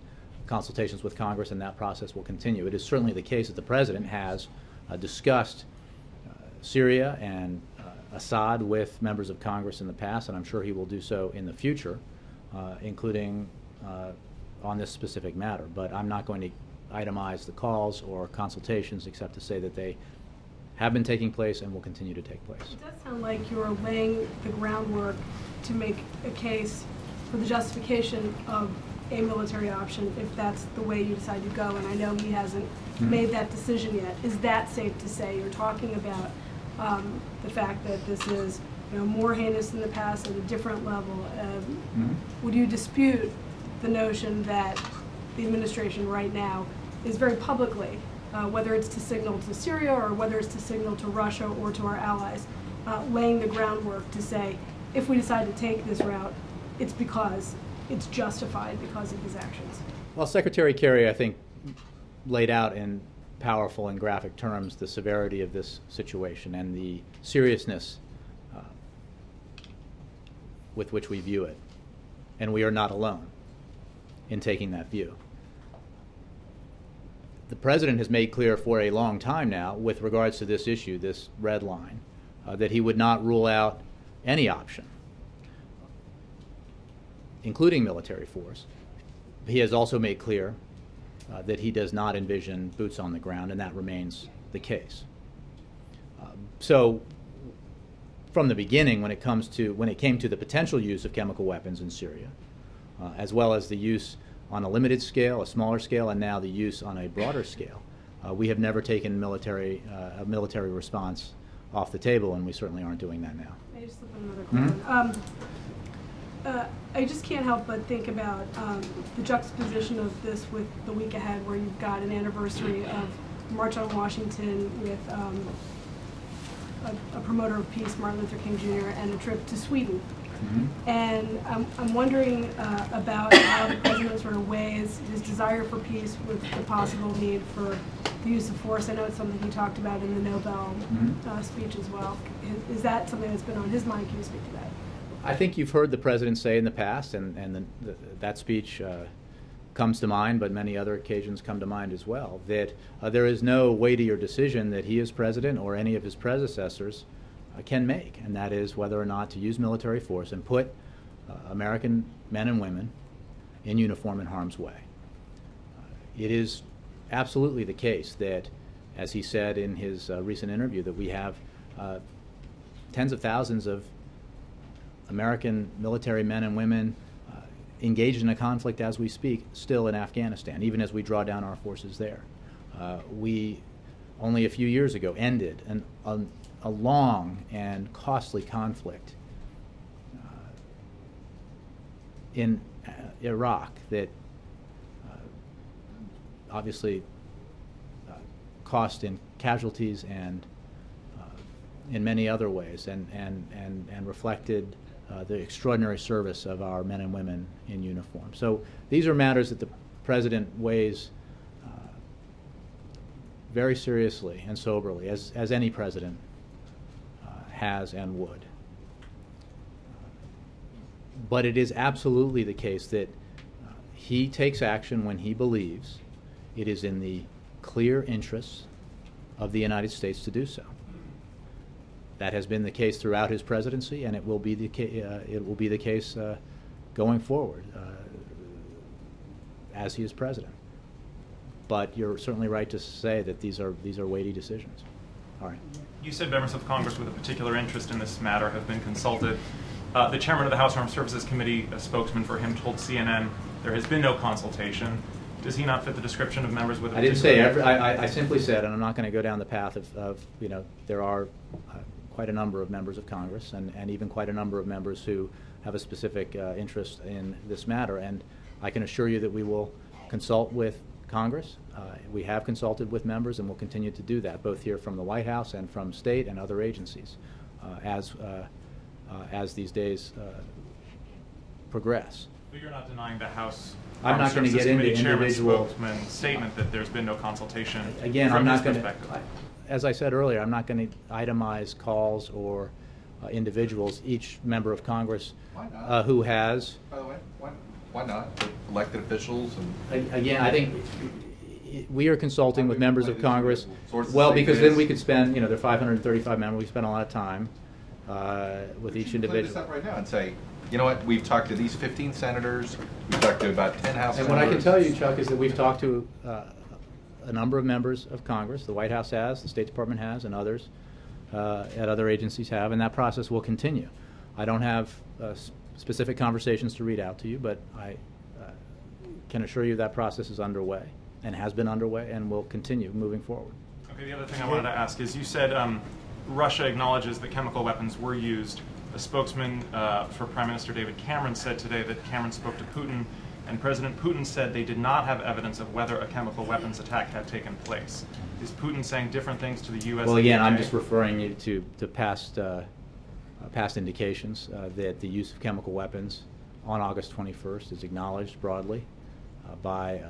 Speaker 1: consultations with Congress, and that process will continue. It is certainly the case that the president has discussed Syria and Assad with members of Congress in the past, and I'm sure he will do so in the future, including on this specific matter. But I'm not going to itemize the calls or consultations except to say that they have been taking place and will continue to take place.
Speaker 11: It does sound like you're laying the groundwork to make a case for the justification of a military option if that's the way you decide to go, and I know he hasn't made that decision yet. Is that safe to say? You're talking about the fact that this is more heinous than the past at a different level. Would you dispute the notion that the administration right now is very publicly, whether it's to signal to Syria or whether it's to signal to Russia or to our allies, laying the groundwork to say, if we decide to take this route, it's because it's justified because of his actions?
Speaker 1: Well, Secretary Kerry, I think, laid out in powerful and graphic terms the severity of this situation and the seriousness with which we view it. And we are not alone in taking that view. The president has made clear for a long time now, with regards to this issue, this red line, that he would not rule out any option, including military force. He has also made clear that he does not envision boots on the ground, and that remains the case. So from the beginning, when it came to the potential use of chemical weapons in Syria, as well as the use on a limited scale, a smaller scale, and now the use on a broader scale, we have never taken a military response off the table, and we certainly aren't doing that now.
Speaker 11: May I just slip in another question? I just can't help but think about the juxtaposition of this with the week ahead, where you've got an anniversary of March on Washington with a promoter of peace, Martin Luther King Jr., and a trip to Sweden. And I'm wondering about how the president sort of weighs his desire for peace with the possible need for the use of force. I know it's something he talked about in the Nobel speech as well. Is that something that's been on his mind? Can you speak to that?
Speaker 1: I think you've heard the president say in the past, and that speech comes to mind, but many other occasions come to mind as well, that there is no weightier decision that he as president or any of his predecessors can make, and that is whether or not to use military force and put American men and women in uniform in harm's way. It is absolutely the case that, as he said in his recent interview, that we have tens of thousands of American military men and women engaged in a conflict as we speak, still in Afghanistan, even as we draw down our forces there. We only a few years ago ended a long and costly conflict in Iraq that obviously cost in casualties and in many other ways, and reflected the extraordinary service of our men and women in uniform. So these are matters that the President weighs very seriously and soberly, as any president has and would. But it is absolutely the case that he takes action when he believes it is in the clear interests of the United States to do so. That has been the case throughout his presidency, and it will be the case going forward as he is president. But you're certainly right to say that these are weighty decisions. All right.
Speaker 12: You said members of Congress with a particular interest in this matter have been consulted. The chairman of the House Armed Services Committee, a spokesman for him, told CNN there has been no consultation. Does he not fit the description of members with a particular
Speaker 1: interest? I didn't say every. I simply said, and I'm not going to go down the path of there are quite a number of members of Congress and even quite a number of members who have a specific interest in this matter. And I can assure you that we will consult with Congress. We have consulted with members and will continue to do that, both here from the White House and from state and other agencies as these days progress.
Speaker 12: But you're not denying the House
Speaker 1: I'm not going to get into individual
Speaker 12: spokesman's statement that there's been no consultation.
Speaker 1: Again,
Speaker 12: from
Speaker 1: I'm not
Speaker 12: his
Speaker 1: going to. As I said earlier, I'm not going to itemize calls or individuals. Each member of Congress who has.
Speaker 8: By the way, why not? Elected officials and.
Speaker 1: Again, I think we are consulting with members of Congress. Well, because then we could spend. There are 535 members. We spend a lot of time with each individual.
Speaker 8: Play this up right now and say, you know what? We've talked to these 15 senators. We've talked to about 10 House.
Speaker 1: And what I can tell you, Chuck, is that we've talked to a number of members of Congress. The White House has, the State Department has, and others at other agencies have, and that process will continue. I don't have specific conversations to read out to you, but I can assure you that process is underway and has been underway and will continue moving forward.
Speaker 12: Okay, the other thing I wanted to ask is, you said Russia acknowledges that chemical weapons were used. A spokesman for Prime Minister David Cameron said today that Cameron spoke to Putin, and President Putin said they did not have evidence of whether a chemical weapons attack had taken place. Is Putin saying different things to the U.S.?
Speaker 1: Well, again, I'm just referring you to past indications that the use of chemical weapons on August 21st is acknowledged broadly by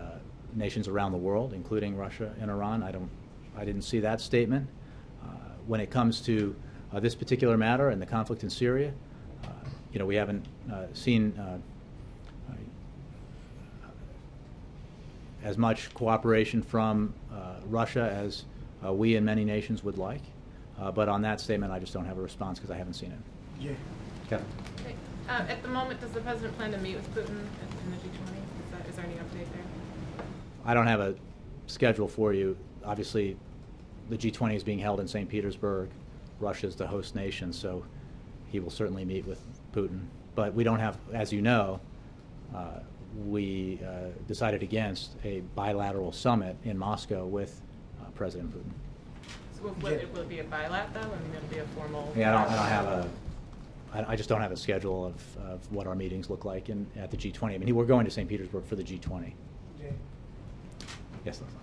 Speaker 1: nations around the world, including Russia and Iran. I didn't see that statement. When it comes to this particular matter and the conflict in Syria, we haven't seen as much cooperation from Russia as we and many nations would like. But on that statement, I just don't have a response because I haven't seen it.
Speaker 2: Yeah.
Speaker 1: Kevin?
Speaker 13: Okay. At the moment, does the president plan to meet with Putin in the G20? Is there any update there?
Speaker 1: I don't have a schedule for you. Obviously, the G20 is being held in St. Petersburg. Russia is the host nation, so he will certainly meet with Putin. But we don't have, as you know, we decided against a bilateral summit in Moscow with President Putin.
Speaker 13: So will it be a bilat, though? I mean, it'll be a formal...
Speaker 1: Yeah, I just don't have a schedule of what our meetings look like at the G20. I mean, we're going to St. Petersburg for the G20.
Speaker 11: Jay.
Speaker 1: Yes, Leslie.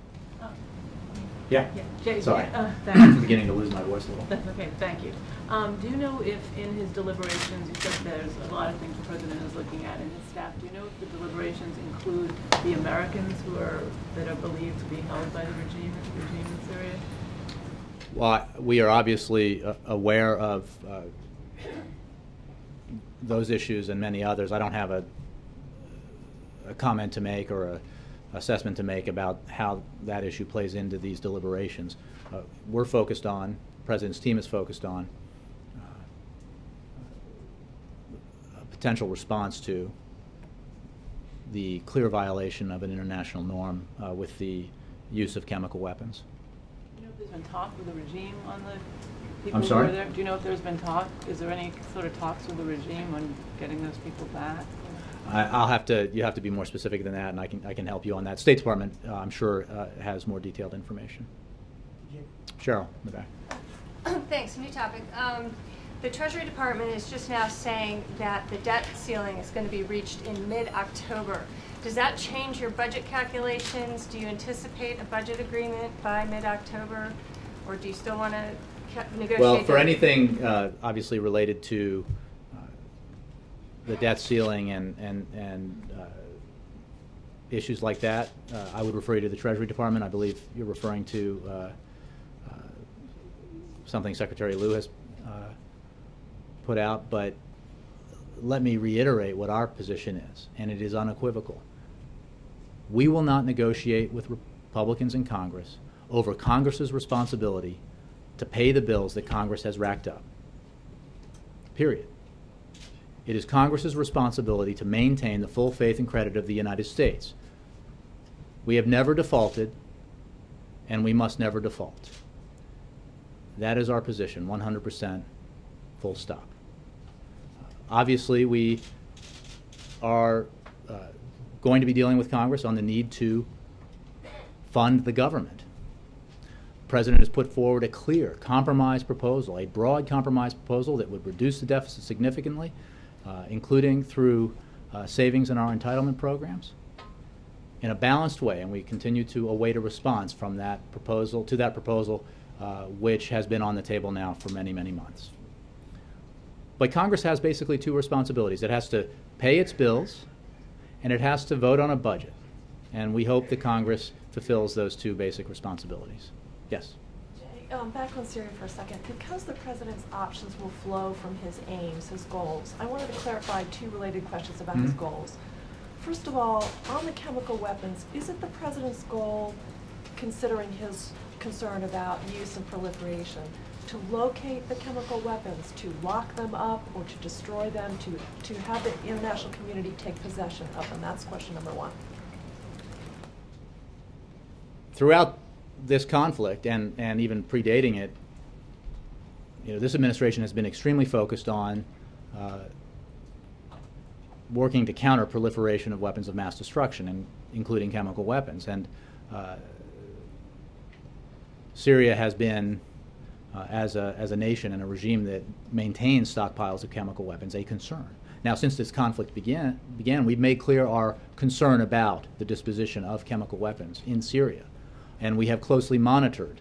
Speaker 1: Yeah.
Speaker 14: Jay,
Speaker 1: sorry.
Speaker 14: Thanks.
Speaker 1: I'm beginning to lose my voice a little.
Speaker 14: That's okay, thank you. Do you know if in his deliberations, you said there's a lot of things the president is looking at in his staff, do you know if the deliberations include the Americans that are believed to be held by the regime in Syria?
Speaker 1: Well, we are obviously aware of those issues and many others. I don't have a comment to make or a assessment to make about how that issue plays into these deliberations. We're focused on, the President's team is focused on a potential response to the clear violation of an international norm with the use of chemical weapons.
Speaker 14: Do you know if there's been talk with the regime on the people
Speaker 1: I'm
Speaker 14: who
Speaker 1: sorry?
Speaker 14: were there? Do you know if there's been talk? Is there any sort of talks with the regime on getting those people back?
Speaker 1: You have to be more specific than that, and I can help you on that. State Department, I'm sure, has more detailed information. Cheryl, in the back.
Speaker 15: Thanks. New topic. The Treasury Department is just now saying that the debt ceiling is going to be reached in mid-October. Does that change your budget calculations? Do you anticipate a budget agreement by mid-October, or do you still want to negotiate?
Speaker 1: Well, for anything obviously related to the debt ceiling and issues like that, I would refer you to the Treasury Department. I believe you're referring to something Secretary Liu has put out, but let me reiterate what our position is, and it is unequivocal. We will not negotiate with Republicans in Congress over Congress's responsibility to pay the bills that Congress has racked up. Period. It is Congress's responsibility to maintain the full faith and credit of the United States. We have never defaulted, and we must never default. That is our position, 100%, full stop. Obviously, we are going to be dealing with Congress on the need to fund the government. The President has put forward a clear compromise proposal, a broad compromise proposal that would reduce the deficit significantly, including through savings in our entitlement programs, in a balanced way, and we continue to await a response from that proposal, which has been on the table now for many, many months. But Congress has basically two responsibilities. It has to pay its bills, and it has to vote on a budget. And we hope that Congress fulfills those two basic responsibilities. Yes?
Speaker 16: Jay, back on Syria for a second. Because the President's options will flow from his aims, his goals, I wanted to clarify two related questions about his goals. First of all, on the chemical weapons, is it the President's goal, considering his concern about use and proliferation, to locate the chemical weapons, to lock them up, or to destroy them, to have the international community take possession of them? That's question number one.
Speaker 1: Throughout this conflict, and even predating it, this administration has been extremely focused on working to counter proliferation of weapons of mass destruction, including chemical weapons. And Syria has been, as a nation and a regime that maintains stockpiles of chemical weapons, a concern. Now, since this conflict began, we've made clear our concern about the disposition of chemical weapons in Syria, and we have closely monitored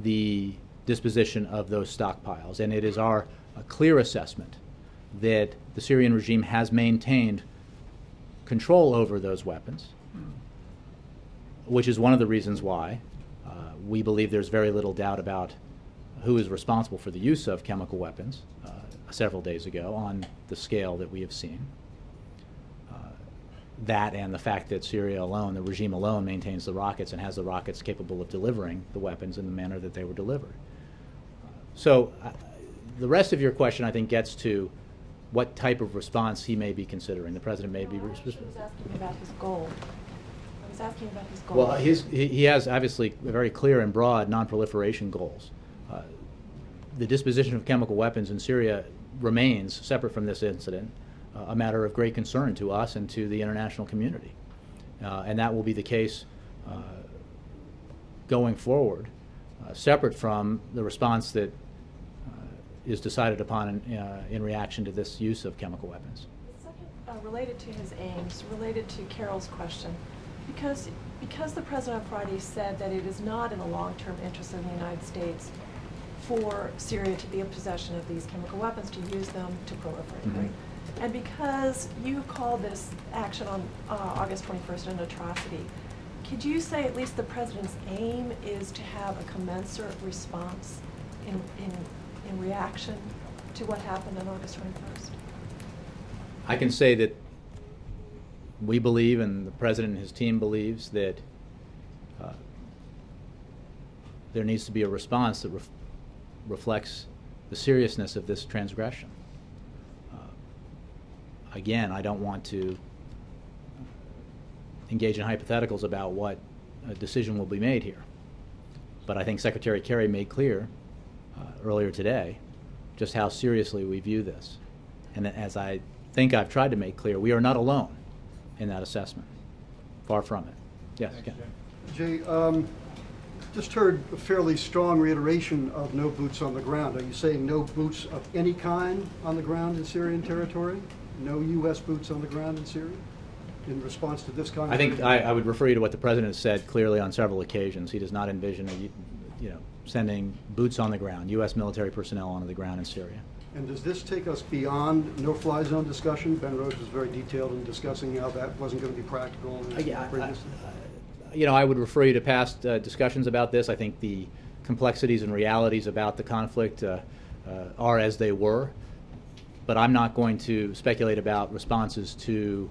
Speaker 1: the disposition of those stockpiles. And it is our clear assessment that the Syrian regime has maintained control over those weapons, which is one of the reasons why we believe there's very little doubt about who is responsible for the use of chemical weapons several days ago on the scale that we have seen. That and the fact that Syria alone, the regime alone, maintains the rockets and has the rockets capable of delivering the weapons in the manner that they were delivered. So the rest of your question, I think, gets to what type of response he may be considering. The President may be...
Speaker 16: I was asking about his goal. I was asking about his goal.
Speaker 1: Well, he has obviously very clear and broad non-proliferation goals. The disposition of chemical weapons in Syria remains, separate from this incident, a matter of great concern to us and to the international community. And that will be the case going forward, separate from the response that is decided upon in reaction to this use of chemical weapons.
Speaker 16: Second, related to his aims, related to Carol's question, because the President on Friday said that it is not in the long-term interest of the United States for Syria to be in possession of these chemical weapons, to use them to proliferate, right? And because you called this action on August 21st an atrocity, could you say at least the President's aim is to have a commensurate response in reaction to what happened on August 21st?
Speaker 1: I can say that we believe, and the President and his team believes, that there needs to be a response that reflects the seriousness of this transgression. Again, I don't want to engage in hypotheticals about what a decision will be made here. But I think Secretary Kerry made clear earlier today just how seriously we view this. And as I think I've tried to make clear, we are not alone in that assessment. Far from it. Yes, Ken.
Speaker 17: Jay, just heard a fairly strong reiteration of no boots on the ground. Are you saying no boots of any kind on the ground in Syrian territory? No U.S. boots on the ground in Syria in response to this kind
Speaker 1: I
Speaker 17: of...
Speaker 1: think I would refer you to what the President has said clearly on several occasions. He does not envision sending boots on the ground, U.S. military personnel onto the ground in Syria.
Speaker 17: And does this take us beyond no-fly zone discussion? Ben Rhodes was very detailed in discussing how that wasn't going to be practical previously.
Speaker 1: I would refer you to past discussions about this. I think the complexities and realities about the conflict are as they were, but I'm not going to speculate about responses to,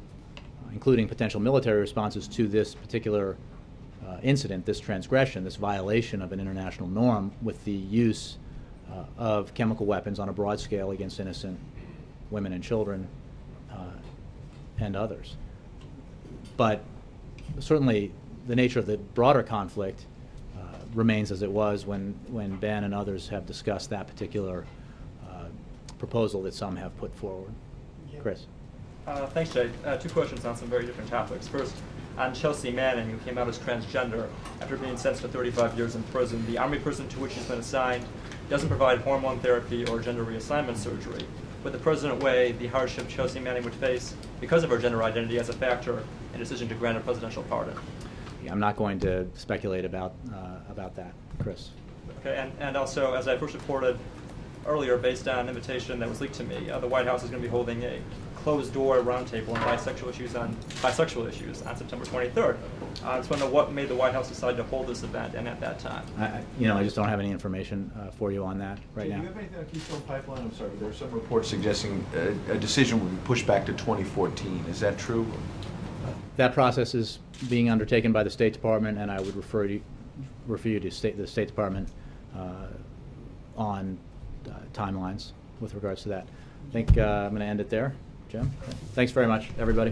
Speaker 1: including potential military responses to this particular incident, this transgression, this violation of an international norm with the use of chemical weapons on a broad scale against innocent women and children and others. But certainly the nature of the broader conflict remains as it was when Ben and others have discussed that particular proposal that some have put forward. Chris.
Speaker 18: Thanks, Jay. Two questions on some very different topics. First, on Chelsea Manning, who came out as transgender after being sentenced to 35 years in prison. The Army prison to which she's been assigned doesn't provide hormone therapy or gender reassignment surgery. Would the President weigh the hardship Chelsea Manning would face because of her gender identity as a factor in decision to grant a presidential pardon?
Speaker 1: I'm not going to speculate about that, Chris.
Speaker 18: Okay, and also, as I first reported earlier, based on an invitation that was leaked to me, the White House is going to be holding a closed-door roundtable on bisexual issues on September 23rd. I just want to know what made the White House decide to hold this event and at that time.
Speaker 1: I just don't have any information for you on that right now.
Speaker 7: Do you have anything on Keystone Pipeline? I'm sorry, but there are some reports suggesting a decision will be pushed back to 2014. Is that true?
Speaker 1: That process is being undertaken by the State Department, and I would refer you to the State Department on timelines with regards to that. I think I'm going to end it there. Jim? Thanks very much, everybody.